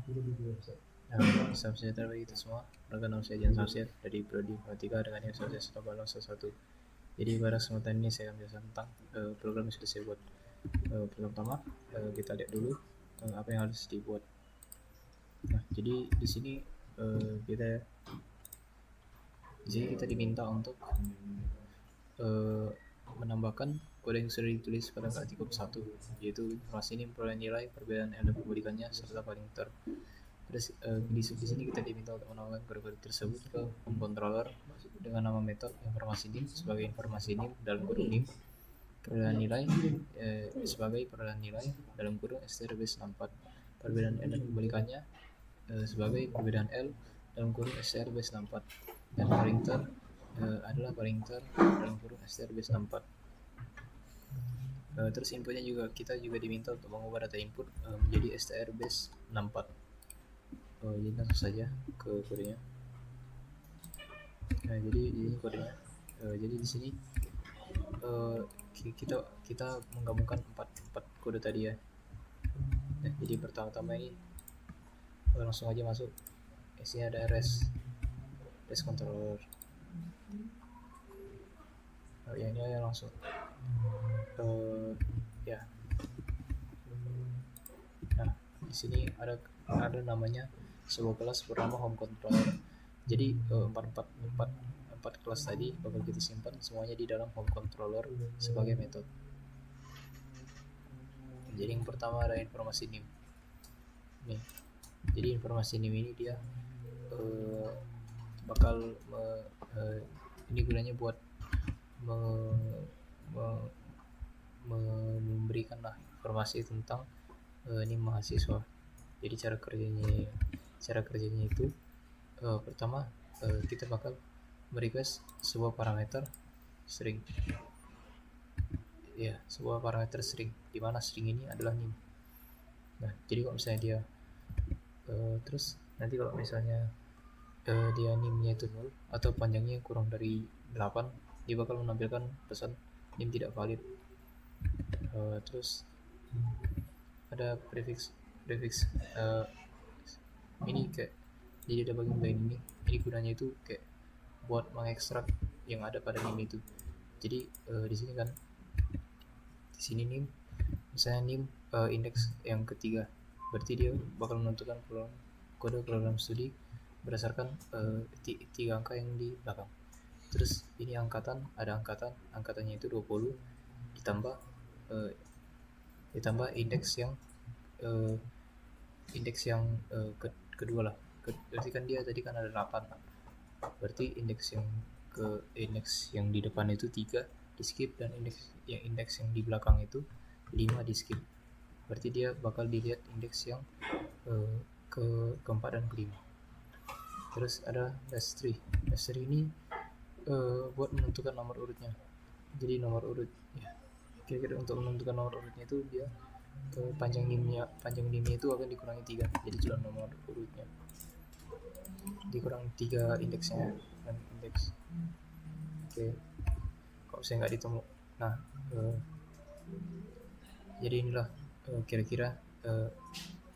Nah, salam sejahtera bagi kita semua. Rekan saya Jan Samsir dari Prodi Informatika dengan nilai Samsir 1. Jadi pada kesempatan ini saya akan menjelaskan tentang program yang sudah saya buat. Pertama, kita lihat dulu apa yang harus dibuat. Nah, jadi di sini kita diminta untuk menambahkan kode yang sudah ditulis pada artikel 1, yaitu informasi ini perolehan nilai, perbedaan L dan pembalikannya serta pointer. Terus di sini kita diminta untuk menambahkan kode-kode tersebut ke home controller dengan nama metode informasi nim sebagai informasi nim dalam kurung nim, perolehan nilai sebagai perolehan nilai dalam kurung str-base64, perbedaan L dan pembalikannya sebagai perbedaan L dalam kurung str-base64, dan pointer adalah pointer dalam kurung str-base64. Terus inputnya juga kita diminta untuk mengubah data input menjadi str-base64. Jadi langsung saja ke kodenya. Nah, jadi ini kodenya. Jadi di sini kita menggabungkan empat kode tadi ya. Nah, jadi pertama-tama ini langsung aja masuk. Isinya ada RS controller. Yang ini aja langsung. Ya. Nah, di sini ada namanya sebuah kelas bernama home controller. Jadi empat kelas tadi bakal kita simpan semuanya di dalam home controller sebagai metode. Jadi yang pertama ada informasi nim. Nih, jadi informasi nim ini dia bakal ini gunanya buat memberikan informasi tentang nim mahasiswa. Jadi cara kerjanya itu pertama kita bakal merequest sebuah parameter string. Ya, sebuah parameter string, di mana string ini adalah nim. Nah, jadi kalau misalnya dia terus nanti kalau misalnya dia nimnya itu 0 atau panjangnya kurang dari 8, dia bakal menampilkan pesan nim tidak valid. Terus ada prefix ini kayak, jadi ada bagian ini gunanya itu kayak buat mengekstrak yang ada pada nim itu. Jadi di sini kan, di sini nim, misalnya nim indeks yang ketiga, berarti dia bakal menentukan kode program studi berdasarkan 3 angka yang di belakang. Terus ini ada angkatannya itu 20 ditambah indeks yang kedua lah. Berarti kan dia tadi kan ada 8. Berarti indeks yang di depan itu 3 di skip, dan indeks yang di belakang itu 5 di skip. Berarti dia bakal dilihat indeks yang keempat dan kelima. Terus ada dash tree ini buat menentukan nomor urutnya. Jadi nomor urut ya, kira-kira untuk menentukan nomor urutnya itu dia panjang nimnya itu akan dikurangi 3, jadi cuma nomor urutnya dikurangi 3 indeksnya dan indeks. Oke. Kalau saya nggak ditemu, nah jadi inilah kira-kira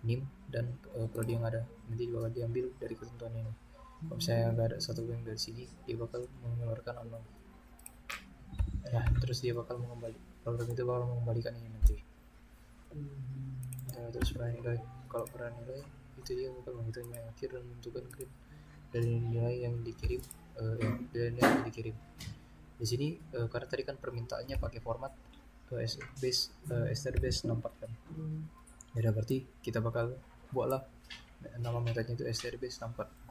nim dan prodi yang ada nanti bakal diambil dari ketentuan ini. Kalau saya nggak ada satu yang dari sini, dia bakal mengeluarkan unknown. Nah, terus dia bakal program itu bakal mengembalikan ini nanti. Terus peran nilai, kalau peran nilai itu dia bakal menghitung yang akhir dan menentukan grade dari nilai yang dikirim. Di sini karena tadi kan permintaannya pakai format str-base64 kan. Ya berarti kita bakal buatlah nama metodenya itu str-base64,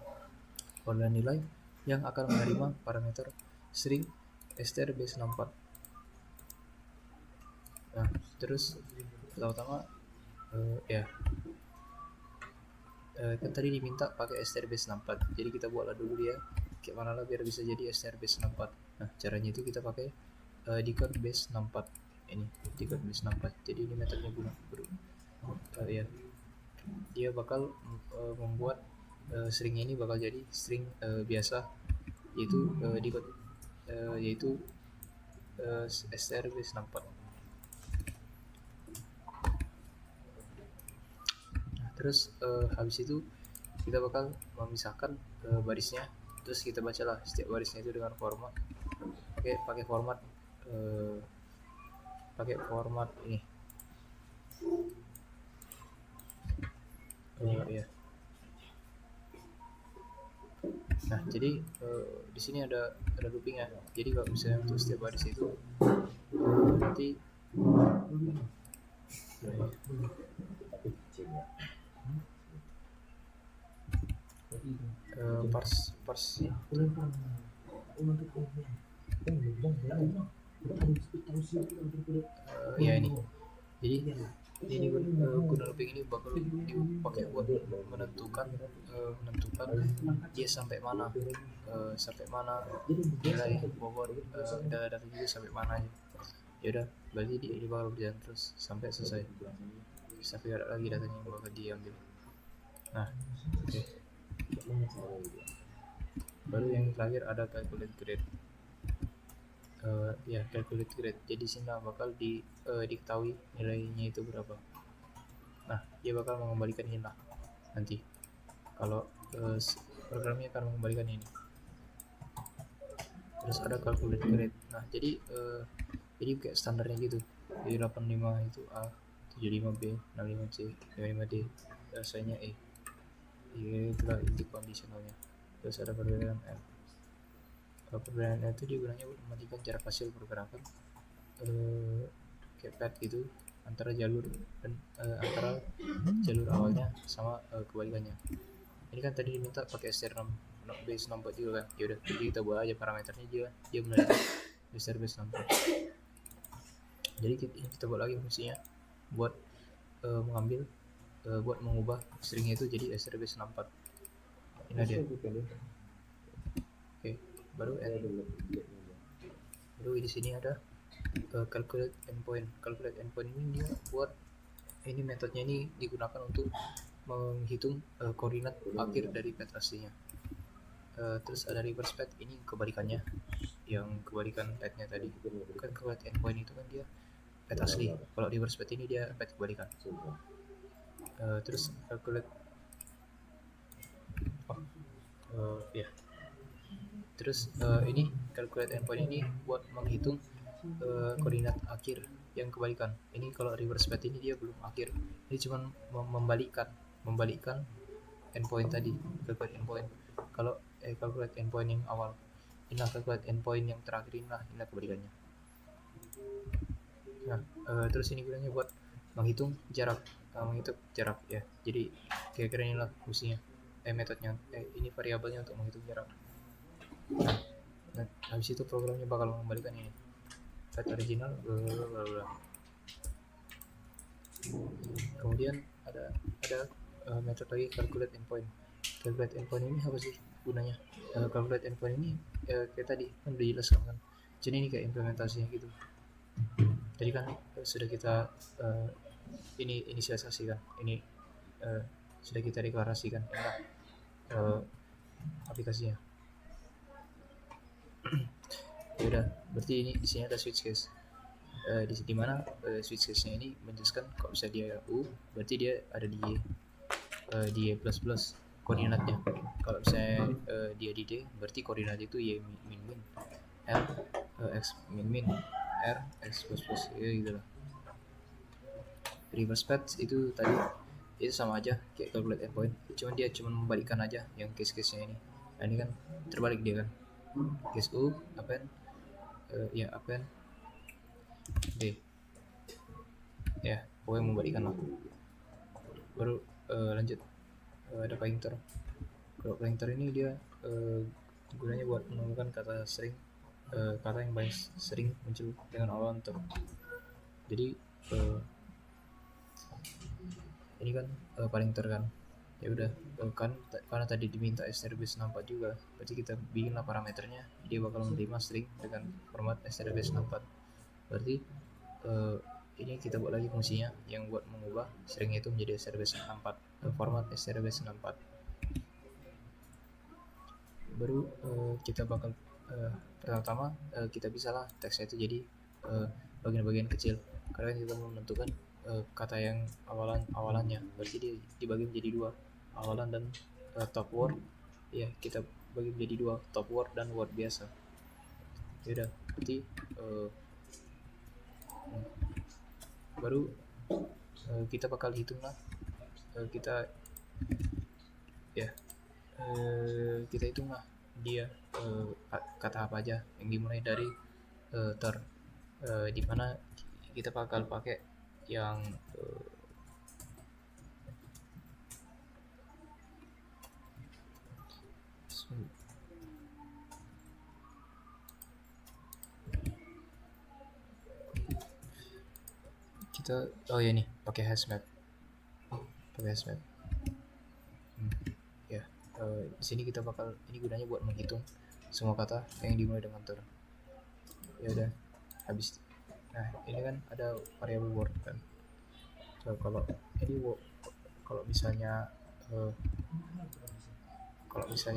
perolehan nilai yang akan menerima parameter string str-base64. Nah, terus pertama-tama kan tadi diminta pakai str-base64, jadi kita buatlah dulu dia kayak mana lah biar bisa jadi str-base64. Nah, caranya itu kita pakai decode base64 ini, decode base64. Jadi ini metodenya ya, dia bakal membuat string ini bakal jadi string biasa, yaitu decode yaitu str-base64. Nah, Terus habis itu kita bakal memisahkan barisnya, terus kita bacalah setiap barisnya itu dengan format pakai format ini ya. Nah jadi di sini ada looping ya, jadi kalau misalnya untuk setiap baris itu nanti parse ya ini. Jadi ini guna looping ini bakal dipakai buat menentukan dia sampai mana nilai bobot data juga sampai mana aja. Ya udah, berarti dia bakal berjalan terus sampai selesai, sampai ada lagi datanya yang bakal diambil. Nah oke. Baru yang terakhir ada calculate grade. Ya calculate grade, jadi sini bakal diketahui nilainya itu berapa. Nah dia bakal mengembalikan ini lah nanti kalau programnya akan mengembalikan ini. Terus ada calculate grade. Nah jadi kayak standarnya gitu, jadi 85 itu A, 75 B, 65 C, 55 D, rasanya E. Itulah inti kondisionalnya. Terus ada perbedaan F. Perbedaan itu digunanya untuk mematikan jarak hasil pergerakan kayak pad gitu antara jalur dan antara jalur awalnya sama kebalikannya. Ini kan tadi diminta pakai STR6 base 64 juga kan. Ya udah, jadi kita buat aja parameternya dia benar STR base 64. Jadi kita buat lagi fungsinya buat mengambil buat mengubah stringnya itu jadi STR base 64. Ini dia. Oke, baru di sini ada calculate endpoint. Calculate endpoint ini dia buat ini metodenya ini digunakan untuk menghitung koordinat akhir dari pad aslinya. Terus ada reverse pad, ini kebalikannya, yang kebalikan padnya tadi. Kan calculate endpoint itu kan dia pad asli, kalau reverse pad ini dia pad kebalikan. Terus calculate ya. Terus ini calculate endpoint ini buat menghitung koordinat akhir yang kebalikan. Ini kalau reverse pad ini dia belum akhir, ini cuma membalikkan endpoint tadi, calculate endpoint. Kalau calculate endpoint yang awal, ini calculate endpoint yang terakhir, inilah kebalikannya. Nah terus ini gunanya buat menghitung jarak ya. Jadi kira-kira inilah fungsinya metodenya, ini variabelnya untuk menghitung jarak. Nah habis itu programnya bakal mengembalikan ini pad original kemudian ada metode lagi calculate endpoint. Calculate endpoint ini apa sih gunanya? Calculate endpoint ini kayak tadi kan udah jelas kan, jadi ini kayak implementasinya gitu. Tadi kan sudah kita inisialisasikan, ini sudah kita deklarasikan aplikasinya. Udah, berarti ini di sini ada switch case. Di mana switch case-nya ini menjelaskan kalau bisa dia U, berarti dia ada di Y plus koordinatnya. Kalau misalnya dia di D, berarti koordinat itu Y min min, R X min min, R X plus ya gitu lah. Reverse pad itu tadi itu sama aja kayak calculate endpoint, cuman dia membalikkan aja yang case-case-nya ini. Nah ini kan terbalik dia kan, case U append ya append D ya, pokoknya membalikkan lah. Baru lanjut ada pointer. Kalau pointer ini dia gunanya buat menemukan kata sering, kata yang paling sering muncul dengan awal term. Jadi ini kan pointer kan, ya udah kan karena tadi diminta str base 64 juga, berarti kita bikinlah parameternya, dia bakal menerima string dengan format str base 64. Berarti ini kita buat lagi fungsinya yang buat mengubah string itu menjadi str base 64, format str base 64. Baru kita bakal pertama kita bisalah teksnya itu jadi bagian-bagian kecil, karena kita mau menentukan kata yang awalannya, berarti dia dibagi menjadi dua, awalan dan top word. Ya, kita bagi menjadi dua, top word dan word biasa. Ya udah, berarti baru kita bakal hitung lah. Kita hitung lah dia kata apa aja yang dimulai dari ter, di mana kita bakal pakai yang kita nih pakai hashmap. Di sini kita bakal, ini gunanya buat menghitung semua kata yang dimulai dengan ter. Ya udah, habis. Nah, ini kan ada variable word kan. So, kalau ini kalau misalnya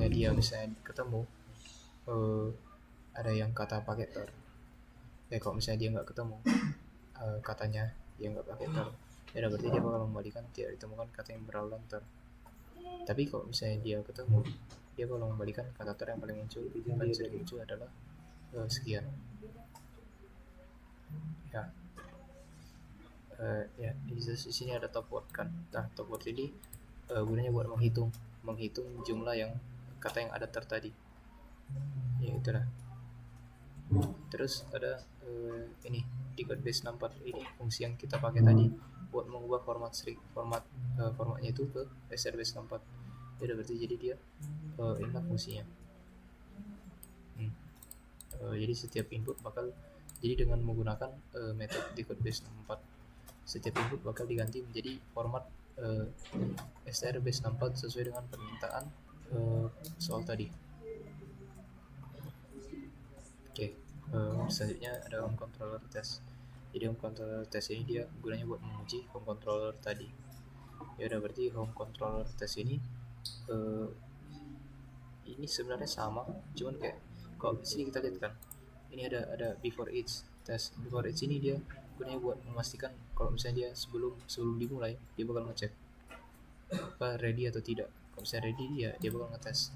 dia ketemu ada yang kata pakai ter. Kalau misalnya dia nggak ketemu katanya dia nggak pakai ter, ya berarti dia bakal mengembalikan tidak ditemukan kata yang berulang ter. Tapi kalau misalnya dia ketemu, dia bakal mengembalikan kata ter yang paling sering muncul adalah sekian. Di sini ada top word kan. Nah, top word ini gunanya buat menghitung jumlah yang kata yang ada ter tadi. Ya itulah. Terus ada ini decode base 64, ini fungsi yang kita pakai tadi buat mengubah formatnya itu ke SR base 64. Ya berarti jadi dia inilah fungsinya. Jadi setiap input bakal, jadi dengan menggunakan metode decode base 64, setiap input bakal diganti menjadi format SR base 64 sesuai dengan permintaan soal tadi. Selanjutnya ada home controller test. Jadi home controller test ini dia gunanya buat menguji home controller tadi. Ya udah, berarti home controller test ini sebenarnya sama, cuman kayak kalau di sini kita lihat kan, ini ada before each test. Before each ini dia gunanya buat memastikan kalau misalnya dia sebelum dimulai dia bakal ngecek apa ready atau tidak. Kalau misalnya ready, dia bakal ngetes.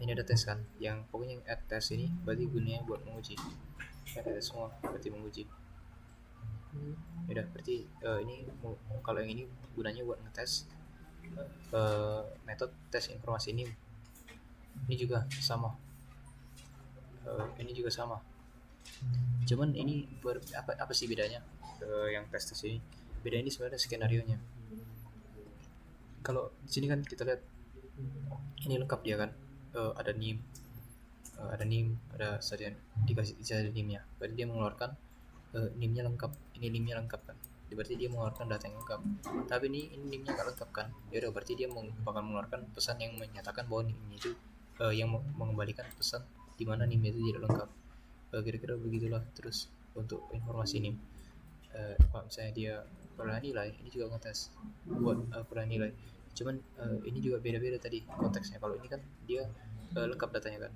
Ini ada tes kan, yang pokoknya yang add test ini berarti gunanya buat menguji. Ada tes semua berarti menguji. Ya udah, berarti ini kalau yang ini gunanya buat ngetes metode tes informasi ini juga sama. Ini juga sama. Cuman ini apa sih bedanya yang tes ini? Beda ini sebenarnya skenario-nya. Kalau di sini kan kita lihat ini lengkap dia kan, ada NIM, ada saja dikasih NIM-nya. Berarti dia mengeluarkan NIM-nya lengkap. Ini NIM-nya lengkap kan. Berarti dia mengeluarkan data yang lengkap. Tapi ini NIM-nya nggak lengkap kan. Ya udah, berarti dia bakal mengeluarkan pesan yang menyatakan bahwa NIM-nya itu yang mengembalikan pesan di mana NIM-nya itu tidak lengkap. Kira-kira begitulah. Terus untuk informasi NIM, kalau misalnya dia peroleh nilai, ini juga ngetes buat peroleh nilai. Cuman ini juga beda-beda tadi konteksnya. Kalau ini kan dia lengkap datanya kan.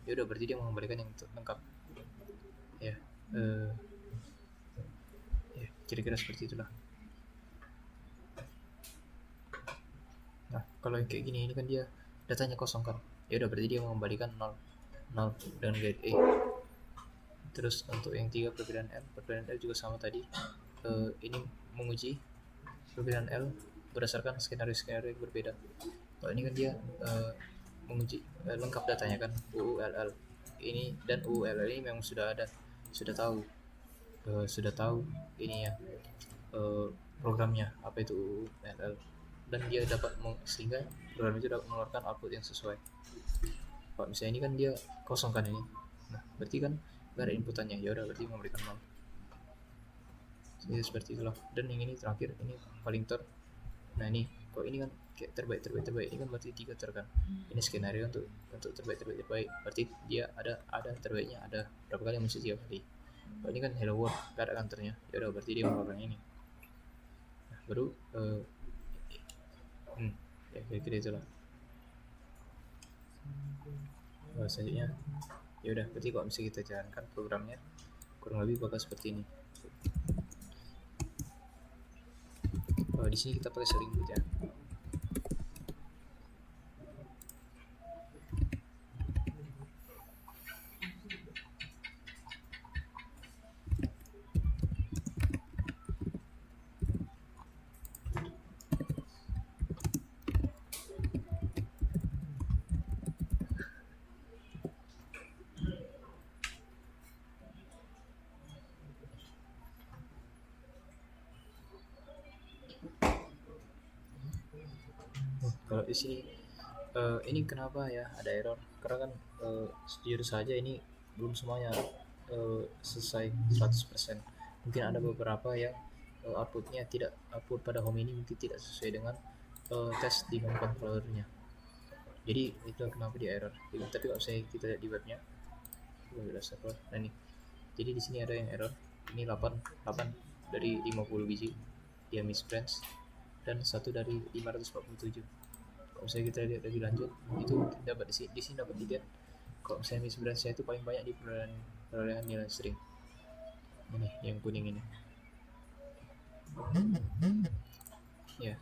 Ya udah, berarti dia mengembalikan yang lengkap. Ya, kira-kira seperti itulah. Nah, kalau yang kayak gini, ini kan dia datanya kosong kan. Ya udah, berarti dia mengembalikan 0 dan grade A. Terus untuk yang 3 perbedaan L juga sama tadi. Ini menguji perbedaan L berdasarkan skenario yang berbeda. Kalau ini kan dia menguji lengkap datanya kan, UULL ini dan UULL ini memang sudah tahu ini ya programnya apa itu UULL, dan dia dapat sehingga program itu dapat mengeluarkan output yang sesuai. Kalau misalnya ini kan dia kosong kan ini, nah berarti kan gak ada inputannya, ya udah berarti memberikan 0. Jadi seperti itulah. Dan yang ini terakhir, ini paling ter. Nah ini kok ini kan kayak terbaik, ini kan berarti 3 ter kan. Ini skenario untuk terbaik. Berarti dia ada terbaiknya ada berapa kali, mesti 3 kali. Kalau ini kan hello world, gak ada kantornya, ya udah berarti dia mengeluarkan ini. Nah, baru ya kira-kira itulah. Selanjutnya ya udah, berarti kalau misalnya kita jalankan programnya kurang lebih bakal seperti ini. Di sini kita pakai sling boot ya. Kalau di sini ini kenapa ya ada error? Karena kan jujur saja ini belum semuanya selesai 100%. Mungkin ada beberapa yang outputnya tidak, output pada home ini mungkin tidak sesuai dengan tes di home controllernya. Jadi itu kenapa dia error. Tapi kalau saya kita lihat di webnya, server. Nah ini, jadi di sini ada yang error. Ini 8 dari 50 biji dia misbranch, dan 1 dari 547. Kalau misalnya kita lihat lebih lanjut, itu dapat di sini dapat dilihat kalau misalnya misbranch-nya itu paling banyak di perolehan nilai string. Ini yang kuning ini. Ya.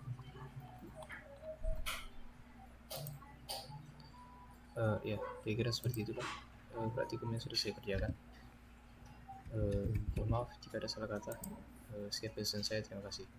Ya, kira-kira seperti itu Pak. Berarti kemudian sudah saya kerjakan. Mohon maaf jika ada salah kata. Sekian pesan saya, terima kasih.